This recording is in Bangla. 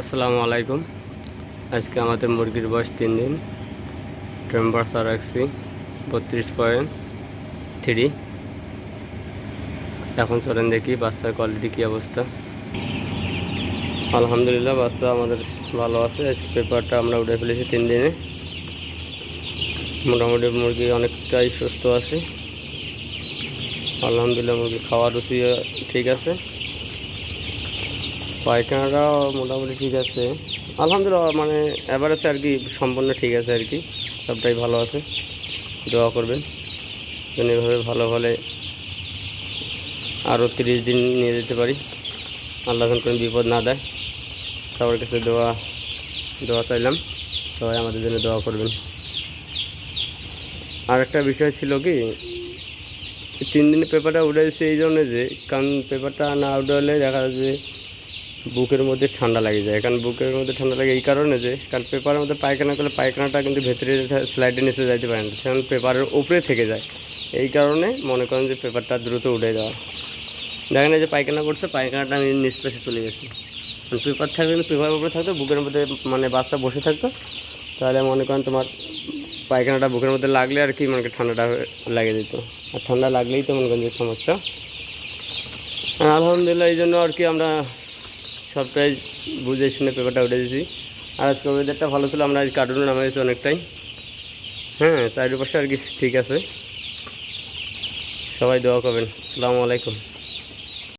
আসসালামু আলাইকুম। আজকে আমাদের মুরগির বয়স 3 দিন। টেম্পারেচার রাখছি 32.3। এখন চলেন দেখি বাচ্চার কোয়ালিটি কী অবস্থা। আলহামদুলিল্লাহ বাচ্চা আমাদের ভালো আছে। আজকে পেপারটা আমরা উঠে ফেলেছি 3 দিনে। মোটামুটি মুরগি অনেকটাই সুস্থ আছে আলহামদুলিল্লাহ। মুরগি খাওয়ার রুচি ঠিক আছে, পায়খানাটাও মোটামুটি ঠিক আছে আলহামদুলিল্লাহ। মানে অ্যাভারেজ আর কি, সম্পূর্ণ ঠিক আছে আর কি, সবটাই ভালো আছে। দোয়া করবেন যেন এভাবে ভালো ভালো আরও 30 দিন নিয়ে যেতে পারি, আল্লাহ যেন কোনো বিপদ না দেয়। সবার কাছে দোয়া দোয়া চাইলাম, সবাই আমাদের জন্য দোয়া করবেন। আর একটা বিষয় ছিল কি, 3 দিনে পেপারটা উঠে এসেছে এই জন্য যে, কারণ পেপারটা না উঠে হলে দেখা যায় যে বুকের মধ্যে ঠান্ডা লাগে যায়। কারণ বুকের মধ্যে ঠান্ডা লাগে এই কারণে যে, কারণ পেপারের মধ্যে পায়খানা করলে পায়খানাটা কিন্তু ভেতরে স্লাইডে নিচে যাইতে পারে না, কারণ পেপারের উপরে থেকে যায়। এই কারণে মনে করেন যে পেপারটা দ্রুত উঠে যাওয়া। দেখেন এই যে পায়খানা করছে, পায়খানাটা নিচ পাশে চলে গেছে। পেপার থাকলে কিন্তু পেপারের উপরে থাকতো, বুকের মধ্যে মানে বাচ্চা বসে থাকতো, তাহলে মনে করেন তোমার পায়খানাটা বুকের মধ্যে লাগলে আর কি মনে করেন ঠান্ডাটা লাগে যেত। আর ঠান্ডা লাগলেই তো মনে করেন যে সমস্যা। আলহামদুলিল্লাহ এই জন্য আর কি আমরা সবটাই বুঝে শুনে পেপারটা উঠে দিয়েছি। আর আজকে ওয়েদারটা ভালো ছিল, আমরা আজ কার্টুনে নামিয়েছি অনেকটাই। হ্যাঁ, চারিপাশে আর কি ঠিক আছে। সবাই দোয়া করবেন। আসসালামু আলাইকুম।